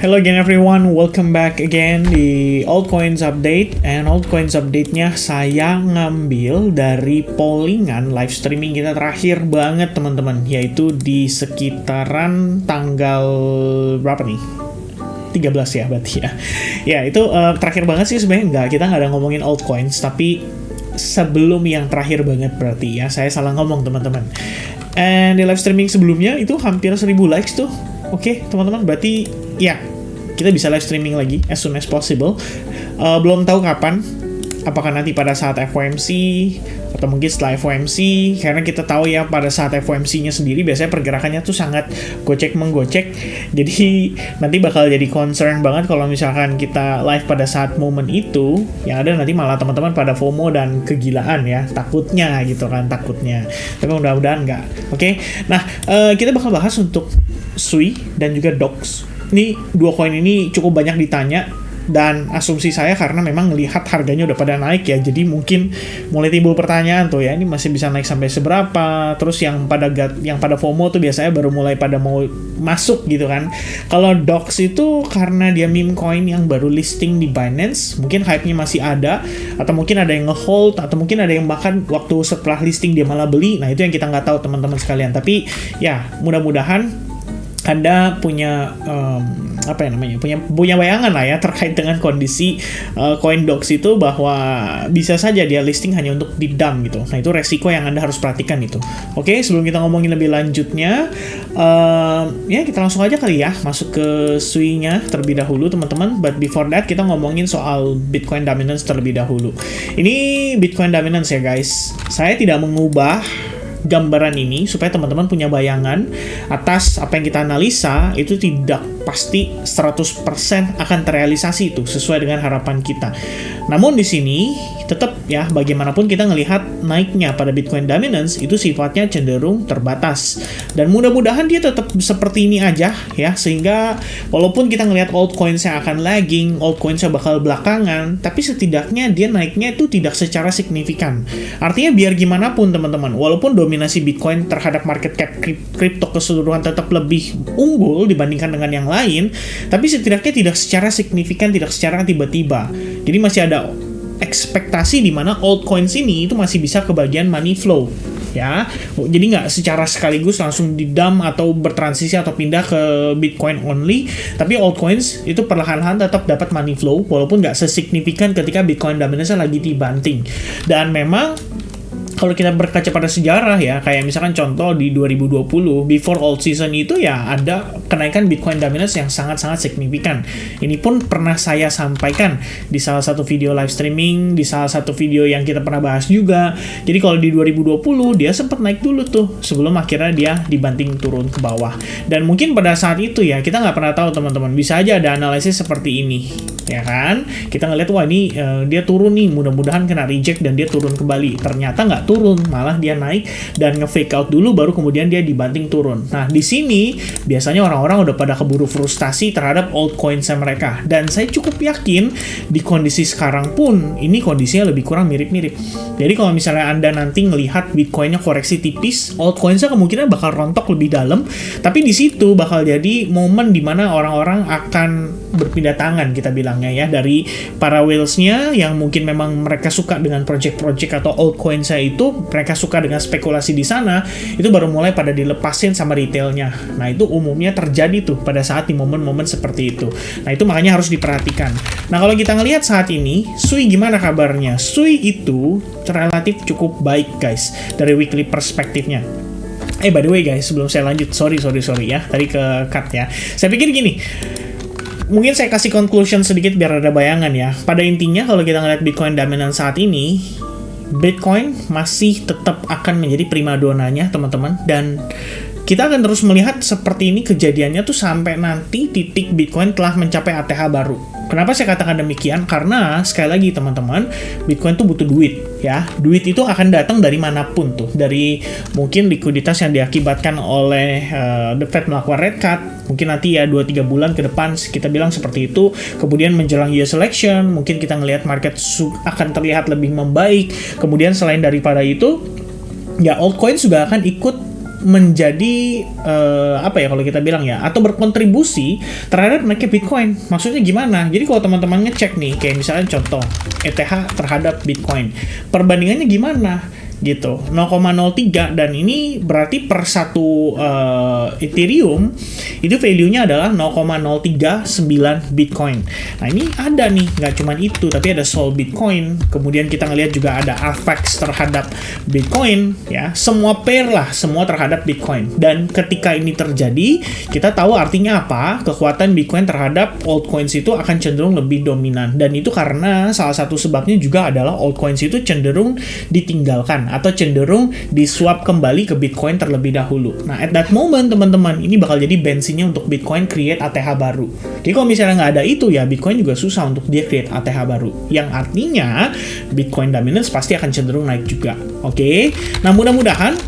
Hello again everyone, welcome back again di Altcoins Update. And Altcoins Update-nya saya ngambil dari pollingan live streaming kita terakhir banget teman-teman, yaitu di sekitaran tanggal berapa nih? 13 ya berarti ya. Ya itu terakhir banget sih sebenarnya, kita nggak ada ngomongin altcoins, tapi sebelum yang terakhir banget berarti ya, saya salah ngomong teman-teman. And di live streaming sebelumnya itu hampir 1000 likes tuh. Oke, teman-teman, berarti ya kita bisa live streaming lagi as soon as possible. Belum tahu kapan, apakah nanti pada saat FOMC atau mungkin setelah FOMC, karena kita tahu ya pada saat FOMC-nya sendiri biasanya pergerakannya tuh sangat gocek-menggocek. Jadi nanti bakal jadi concern banget kalau misalkan kita live pada saat momen itu, yang ada nanti malah teman-teman pada FOMO dan kegilaan ya, takutnya gitu kan, takutnya. Tapi mudah-mudahan enggak. Oke. Nah, kita bakal bahas untuk SUI dan juga DOX. Ini dua koin ini cukup banyak ditanya, dan asumsi saya karena memang ngelihat harganya udah pada naik ya, jadi mungkin mulai timbul pertanyaan tuh ya, ini masih bisa naik sampai seberapa. Terus yang pada FOMO tuh biasanya baru mulai pada mau masuk gitu kan. Kalau DOX itu karena dia meme coin yang baru listing di Binance, mungkin hype-nya masih ada, atau mungkin ada yang nge-hold, atau mungkin ada yang bahkan waktu setelah listing dia malah beli. Nah itu yang kita nggak tahu teman-teman sekalian. Tapi ya mudah-mudahan Anda punya punya bayangan lah ya terkait dengan kondisi koin DOX itu, bahwa bisa saja dia listing hanya untuk di dump gitu. Nah itu resiko yang Anda harus perhatikan itu. Oke, sebelum kita ngomongin lebih lanjutnya, ya kita langsung aja kali ya masuk ke SUI-nya terlebih dahulu teman-teman. But before that kita ngomongin soal Bitcoin dominance terlebih dahulu. Ini Bitcoin dominance ya guys. Saya tidak mengubah gambaran ini supaya teman-teman punya bayangan atas apa yang kita analisa itu tidak pasti 100% akan terrealisasi itu sesuai dengan harapan kita. Namun di sini tetap ya, bagaimanapun kita ngelihat naiknya pada Bitcoin dominance itu sifatnya cenderung terbatas, dan mudah-mudahan dia tetap seperti ini aja ya, sehingga walaupun kita ngelihat altcoins yang akan lagging, altcoins yang bakal belakangan, tapi setidaknya dia naiknya itu tidak secara signifikan. Artinya biar gimana pun teman-teman, walaupun dominasi Bitcoin terhadap market cap kripto keseluruhan tetap lebih unggul dibandingkan dengan yang lain, tapi setidaknya tidak secara signifikan, tidak secara tiba-tiba. Jadi masih ada ekspektasi di mana altcoins ini itu masih bisa kebagian money flow ya. Jadi nggak secara sekaligus langsung di dump atau bertransisi atau pindah ke Bitcoin only, tapi altcoins itu perlahan-lahan tetap dapat money flow walaupun nggak sesignifikan ketika Bitcoin dominance lagi dibanting. Dan memang kalau kita berkaca pada sejarah ya, kayak misalkan contoh di 2020 before alt season itu ya ada kenaikan Bitcoin dominance yang sangat-sangat signifikan. Ini pun pernah saya sampaikan di salah satu video live streaming, di salah satu video yang kita pernah bahas juga. Jadi kalau di 2020 dia sempat naik dulu tuh sebelum akhirnya dia dibanting turun ke bawah. Dan mungkin pada saat itu ya kita nggak pernah tahu teman-teman, bisa aja ada analisis seperti ini ya kan. Kita ngeliat wah ini dia turun nih, mudah-mudahan kena reject dan dia turun kembali. Ternyata nggak turun, malah dia naik dan nge-fake out dulu baru kemudian dia dibanting turun. Nah, di sini biasanya orang-orang udah pada keburu frustasi terhadap altcoins mereka. Dan saya cukup yakin di kondisi sekarang pun ini kondisinya lebih kurang mirip-mirip. Jadi kalau misalnya Anda nanti ngelihat Bitcoinnya koreksi tipis, altcoinsnya kemungkinan bakal rontok lebih dalam, tapi di situ bakal jadi momen dimana orang-orang akan berpindah tangan kita bilangnya ya, dari para whales-nya yang mungkin memang mereka suka dengan project-project atau altcoins-nya itu, mereka suka dengan spekulasi di sana, itu baru mulai pada dilepasin sama retailnya. Nah itu umumnya terjadi tuh pada saat di momen-momen seperti itu. Nah itu makanya harus diperhatikan. Nah kalau kita ngelihat saat ini SUI gimana kabarnya? SUI itu relatif cukup baik guys dari weekly perspektifnya. By the way guys, sebelum saya lanjut, sorry ya, tadi ke cut ya. Saya pikir gini, mungkin saya kasih conclusion sedikit biar ada bayangan ya. Pada intinya kalau kita ngeliat Bitcoin dominance saat ini, Bitcoin masih tetap akan menjadi primadonanya teman-teman, dan kita akan terus melihat seperti ini kejadiannya tuh sampai nanti titik Bitcoin telah mencapai ATH baru. Kenapa saya katakan demikian? Karena sekali lagi teman-teman, Bitcoin tuh butuh duit ya. Duit itu akan datang dari manapun tuh, dari mungkin likuiditas yang diakibatkan oleh The Fed melakukan rate cut, mungkin nanti ya 2-3 bulan ke depan kita bilang seperti itu. Kemudian menjelang US election mungkin kita ngelihat market akan terlihat lebih membaik. Kemudian selain daripada itu ya altcoin juga akan ikut menjadi apa ya kalau kita bilang ya, atau berkontribusi terhadap naiknya Bitcoin. Maksudnya gimana? Jadi kalau teman-teman ngecek nih, kayak misalnya contoh ETH terhadap Bitcoin, perbandingannya gimana? Gitu, 0,03, dan ini berarti per satu Ethereum itu value-nya adalah 0,039 Bitcoin. Nah ini ada nih, nggak cuma itu, tapi ada Sol Bitcoin, kemudian kita ngelihat juga ada Avax terhadap Bitcoin, ya, semua pair lah, semua terhadap Bitcoin. Dan ketika ini terjadi, kita tahu artinya apa, kekuatan Bitcoin terhadap altcoins itu akan cenderung lebih dominan, dan itu karena salah satu sebabnya juga adalah altcoins itu cenderung ditinggalkan atau cenderung di-swap kembali ke Bitcoin terlebih dahulu. Nah, at that moment, teman-teman, ini bakal jadi bensinnya untuk Bitcoin create ATH baru. Jadi kalau misalnya nggak ada itu, ya Bitcoin juga susah untuk dia create ATH baru. Yang artinya, Bitcoin dominance pasti akan cenderung naik juga. Oke? Nah, mudah-mudahan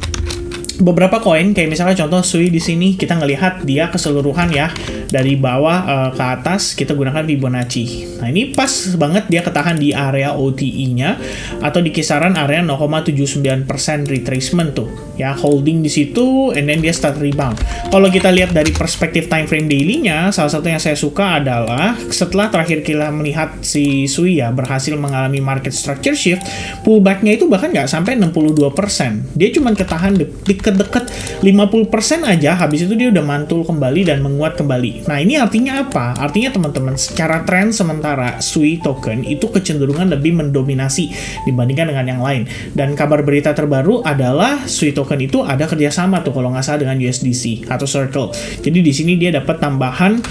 beberapa koin, kayak misalnya contoh Sui di sini, kita ngelihat dia keseluruhan ya, dari bawah ke atas kita gunakan Fibonacci. Nah ini pas banget dia ketahan di area OTE-nya atau di kisaran area 0,79% retracement tuh ya, holding di situ, and then dia start rebound. Kalau kita lihat dari perspektif time frame daily-nya, salah satu yang saya suka adalah setelah terakhir kita melihat si Sui ya berhasil mengalami market structure shift, pullback-nya itu bahkan nggak sampai 62%. Dia cuma ketahan deket-deket 50% aja, habis itu dia udah mantul kembali dan menguat kembali. Nah ini artinya apa? Artinya teman-teman, secara tren sementara Sui token itu kecenderungan lebih mendominasi dibandingkan dengan yang lain. Dan kabar berita terbaru adalah Sui token itu ada kerjasama tuh kalau nggak salah dengan USDC atau Circle. Jadi di sini dia dapat tambahan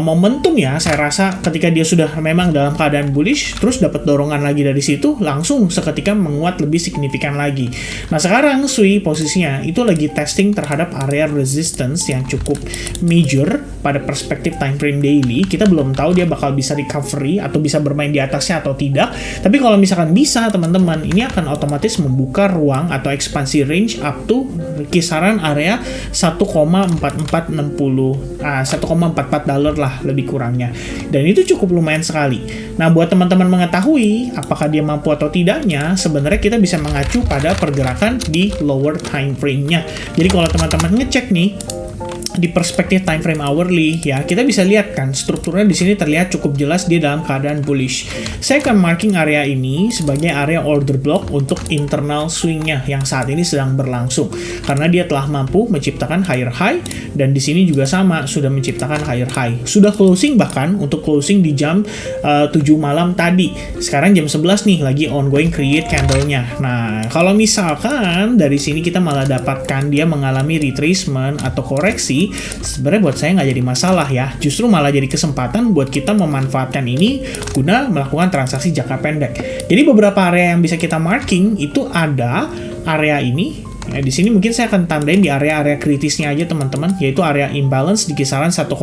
momentum ya, saya rasa ketika dia sudah memang dalam keadaan bullish, terus dapat dorongan lagi dari situ, langsung seketika menguat lebih signifikan lagi. Nah sekarang Sui posisinya itu lagi testing terhadap area resistance yang cukup major pada perspektif time frame daily. Kita belum tahu dia bakal bisa recovery atau bisa bermain di atasnya atau tidak. Tapi kalau misalkan bisa, teman-teman, ini akan otomatis membuka ruang atau ekspansi range up to kisaran area 1,4460 $1,44 lah lebih kurangnya. Dan itu cukup lumayan sekali. Nah, buat teman-teman mengetahui apakah dia mampu atau tidaknya, sebenarnya kita bisa mengacu pada pergerakan di lower time frame-nya. Jadi kalau teman-teman ngecek nih di perspektif time frame hourly ya, kita bisa lihat kan strukturnya di sini terlihat cukup jelas dia dalam keadaan bullish. Saya akan marking area ini sebagai area order block untuk internal swing-nya yang saat ini sedang berlangsung, karena dia telah mampu menciptakan higher high, dan di sini juga sama sudah menciptakan higher high. Sudah closing, bahkan untuk closing di jam 7 malam tadi. Sekarang jam 11 nih lagi ongoing create candle-nya. Nah, kalau misalkan dari sini kita malah dapatkan dia mengalami retracement atau koreksi, sebenarnya buat saya nggak jadi masalah ya, justru malah jadi kesempatan buat kita memanfaatkan ini guna melakukan transaksi jangka pendek. Jadi beberapa area yang bisa kita marking itu ada area ini. Ya, di sini mungkin saya akan tandain di area-area kritisnya aja teman-teman, yaitu area imbalance di kisaran $1,06.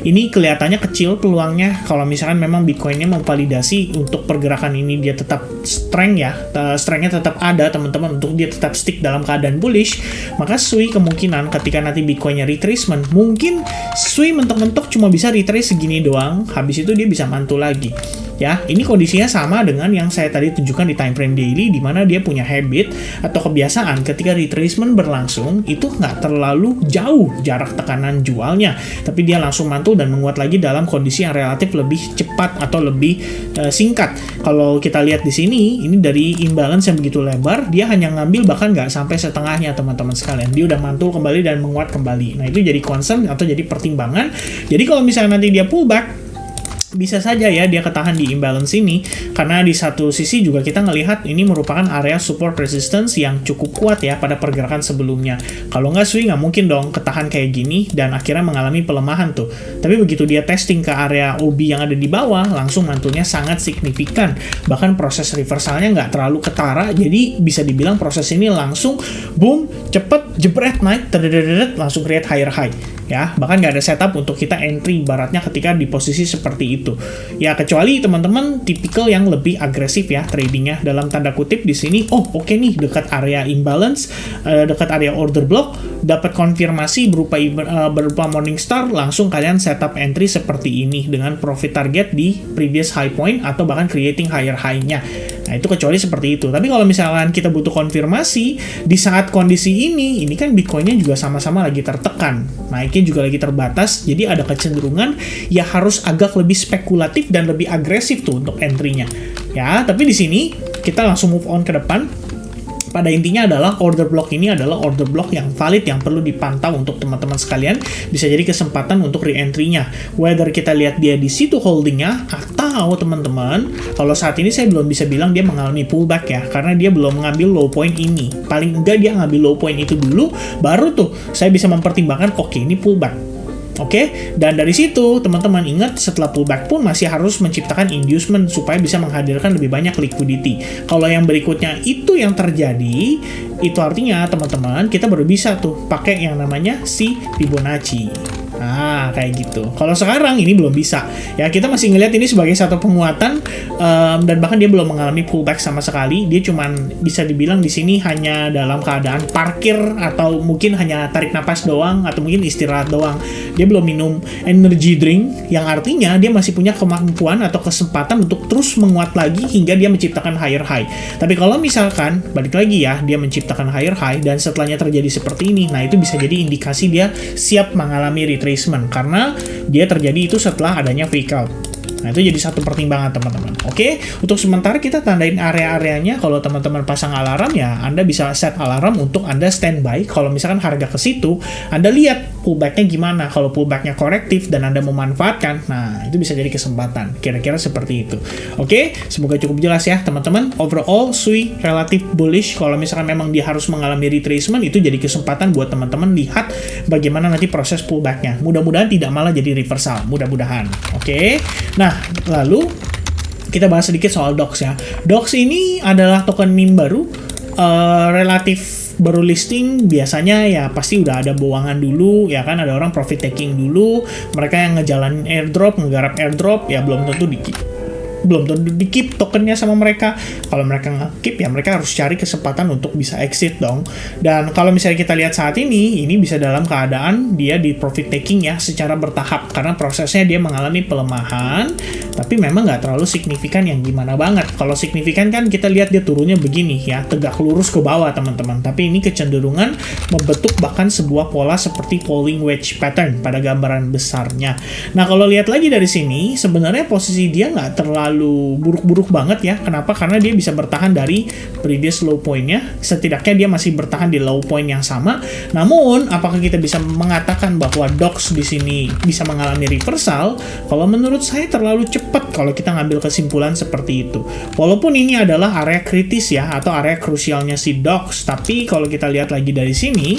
Ini kelihatannya kecil peluangnya kalau misalkan memang Bitcoinnya memvalidasi untuk pergerakan ini dia tetap strength ya, strengthnya tetap ada teman-teman, untuk dia tetap stick dalam keadaan bullish, maka Sui kemungkinan ketika nanti Bitcoinnya retracement, mungkin Sui mentok-mentok cuma bisa retrace segini doang, habis itu dia bisa mantul lagi. Ya, ini kondisinya sama dengan yang saya tadi tunjukkan di time frame daily, di mana dia punya habit atau kebiasaan ketika retracement berlangsung itu nggak terlalu jauh jarak tekanan jualnya, tapi dia langsung mantul dan menguat lagi dalam kondisi yang relatif lebih cepat atau lebih singkat. Kalau kita lihat di sini, ini dari imbalance yang begitu lebar, dia hanya ngambil bahkan nggak sampai setengahnya teman-teman sekalian. Dia udah mantul kembali dan menguat kembali. Nah itu jadi concern atau jadi pertimbangan. Jadi kalau misalnya nanti dia pullback, bisa saja ya dia ketahan di imbalance ini, karena di satu sisi juga kita ngelihat ini merupakan area support resistance yang cukup kuat ya pada pergerakan sebelumnya. Kalau nggak Sui nggak mungkin dong ketahan kayak gini dan akhirnya mengalami pelemahan tuh. Tapi begitu dia testing ke area OB yang ada di bawah, langsung mantulnya sangat signifikan. Bahkan proses reversalnya nggak terlalu ketara, jadi bisa dibilang proses ini langsung boom, cepet, jebret, naik, langsung create higher high. Ya, bahkan nggak ada setup untuk kita entry ibaratnya ketika di posisi seperti itu. Ya, kecuali teman-teman tipikal yang lebih agresif ya tradingnya, dalam tanda kutip di sini. Oh, oke nih, dekat area imbalance, dekat area order block, dapat konfirmasi berupa Morningstar, langsung kalian setup entry seperti ini dengan profit target di previous high point atau bahkan creating higher high-nya. Nah, itu kecuali seperti itu. Tapi kalau misalkan kita butuh konfirmasi di saat kondisi ini kan Bitcoin-nya juga sama-sama lagi tertekan. Naiknya juga lagi terbatas, jadi ada kecenderungan ya harus agak lebih spekulatif dan lebih agresif tuh untuk entry-nya. Ya, tapi di sini kita langsung move on ke depan. Pada intinya adalah order block ini adalah order block yang valid yang perlu dipantau untuk teman-teman sekalian. Bisa jadi kesempatan untuk re-entry-nya. Whether kita lihat dia di situ holdingnya atau teman-teman, kalau saat ini saya belum bisa bilang dia mengalami pullback ya, karena dia belum mengambil low point ini. Paling enggak dia ngambil low point itu dulu, baru tuh saya bisa mempertimbangkan oke, ini pullback. Oke, dan dari situ teman-teman ingat setelah pullback pun masih harus menciptakan inducement supaya bisa menghadirkan lebih banyak liquidity. Kalau yang berikutnya itu yang terjadi, itu artinya teman-teman kita baru bisa tuh pakai yang namanya si Fibonacci. Nah, kayak gitu. Kalau sekarang ini belum bisa. Ya, kita masih ngelihat ini sebagai satu penguatan dan bahkan dia belum mengalami pullback sama sekali. Dia cuman bisa dibilang di sini hanya dalam keadaan parkir atau mungkin hanya tarik napas doang atau mungkin istirahat doang. Dia belum minum energy drink yang artinya dia masih punya kemampuan atau kesempatan untuk terus menguat lagi hingga dia menciptakan higher high. Tapi kalau misalkan balik lagi ya, dia menciptakan higher high dan setelahnya terjadi seperti ini, nah itu bisa jadi indikasi dia siap mengalami retracement karena dia terjadi itu setelah adanya fake out. Nah, itu jadi satu pertimbangan teman-teman. Oke, untuk sementara kita tandain area-areanya. Kalau teman-teman pasang alarm ya, Anda bisa set alarm untuk Anda standby. Kalau misalkan harga ke situ, Anda lihat pullback-nya gimana. Kalau pullback-nya korektif dan Anda memanfaatkan, nah itu bisa jadi kesempatan. Kira-kira seperti itu. Oke, semoga cukup jelas ya teman-teman. Overall, SUI relatif bullish. Kalau misalkan memang dia harus mengalami retracement, itu jadi kesempatan buat teman-teman lihat bagaimana nanti proses pullback-nya. Mudah-mudahan tidak malah jadi reversal. Mudah-mudahan. Oke. Nah, lalu kita bahas sedikit soal DOX ya. DOX ini adalah token meme baru, relatif baru listing. Biasanya ya pasti udah ada bawangan dulu, ya kan, ada orang profit taking dulu, mereka yang ngejalanin airdrop, ngegarap airdrop, ya belum tentu di keep tokennya sama mereka. Kalau mereka nge-keep ya mereka harus cari kesempatan untuk bisa exit dong. Dan kalau misalnya kita lihat saat ini bisa dalam keadaan dia di profit taking ya secara bertahap karena prosesnya dia mengalami pelemahan, tapi memang nggak terlalu signifikan yang gimana banget. Kalau signifikan kan kita lihat dia turunnya begini ya, tegak lurus ke bawah teman-teman. Tapi ini kecenderungan membentuk bahkan sebuah pola seperti falling wedge pattern pada gambaran besarnya. Nah, kalau lihat lagi dari sini sebenarnya posisi dia nggak terlalu buruk-buruk banget ya. Kenapa? Karena dia bisa bertahan dari previous low point-nya. Setidaknya dia masih bertahan di low point yang sama. Namun, apakah kita bisa mengatakan bahwa DOX di sini bisa mengalami reversal? Kalau menurut saya terlalu cepat kalau kita ngambil kesimpulan seperti itu. Walaupun ini adalah area kritis ya, atau area krusialnya si DOX, tapi kalau kita lihat lagi dari sini,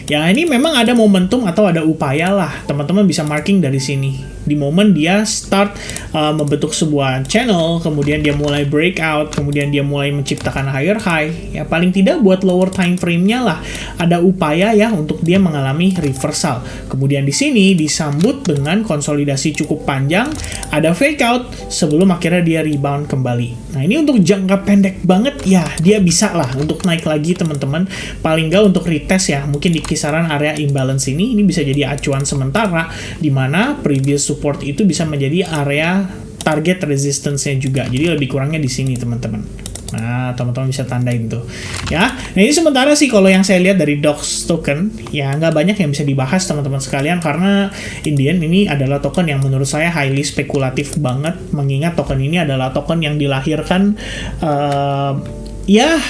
ya ini memang ada momentum atau ada upaya lah. Teman-teman bisa marking dari sini. Di momen dia start membentuk sebuah channel, kemudian dia mulai breakout, kemudian dia mulai menciptakan higher high, ya paling tidak buat lower time frame-nya lah ada upaya ya untuk dia mengalami reversal. Kemudian di sini disambut dengan konsolidasi cukup panjang, ada fake out sebelum akhirnya dia rebound kembali. Nah, ini untuk jangka pendek banget ya, dia bisa lah untuk naik lagi teman-teman. Paling nggak untuk retest ya, mungkin di kisaran area imbalance ini bisa jadi acuan sementara di mana previous support itu bisa menjadi area target resistance-nya juga. Jadi lebih kurangnya di sini teman-teman. Nah, teman-teman bisa tandain tuh. Ya, nah ini sementara sih kalau yang saya lihat dari DOX token, ya nggak banyak yang bisa dibahas teman-teman sekalian karena Indian ini adalah token yang menurut saya highly spekulatif banget, mengingat token ini adalah token yang dilahirkan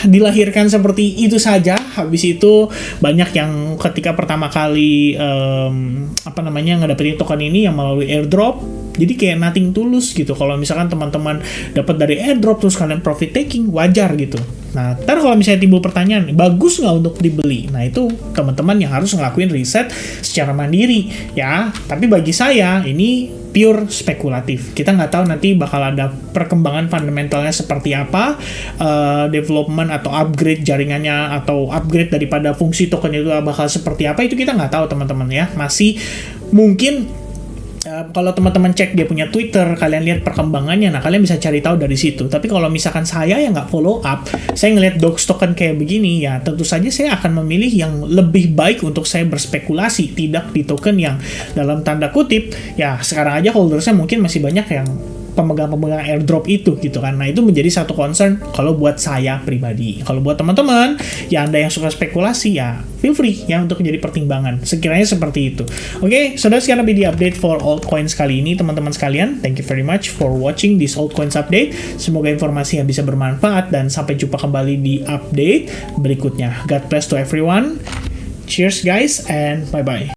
dilahirkan seperti itu saja. Habis itu banyak yang ketika pertama kali ngedapetin token ini yang melalui airdrop, jadi kayak nothing tulus gitu. Kalau misalkan teman-teman dapat dari airdrop terus kalian profit taking, wajar gitu. Nah, ntar kalau misalnya timbul pertanyaan, bagus nggak untuk dibeli? Nah, itu teman-teman yang harus ngelakuin riset secara mandiri ya. Tapi bagi saya ini pure spekulatif. Kita nggak tahu nanti bakal ada perkembangan fundamentalnya seperti apa, development atau upgrade jaringannya atau upgrade daripada fungsi token itu bakal seperti apa, itu kita nggak tahu teman-teman ya. Masih mungkin kalau teman-teman cek dia punya Twitter, kalian lihat perkembangannya, nah kalian bisa cari tahu dari situ. Tapi kalau misalkan saya yang nggak follow up, saya ngelihat DOX token kayak begini, ya tentu saja saya akan memilih yang lebih baik untuk saya berspekulasi, tidak di token yang dalam tanda kutip, ya sekarang aja holdersnya mungkin masih banyak yang pemegang-pemegang airdrop itu gitu kan. Nah, itu menjadi satu concern kalau buat saya pribadi. Kalau buat teman-teman, ya Anda yang suka spekulasi, ya feel free ya untuk menjadi pertimbangan. Sekiranya seperti itu. Oke, so that's gonna be the update for altcoins kali ini, teman-teman sekalian. Thank you very much for watching this altcoins update. Semoga informasi yang bisa bermanfaat dan sampai jumpa kembali di update berikutnya. God bless to everyone. Cheers guys and bye-bye.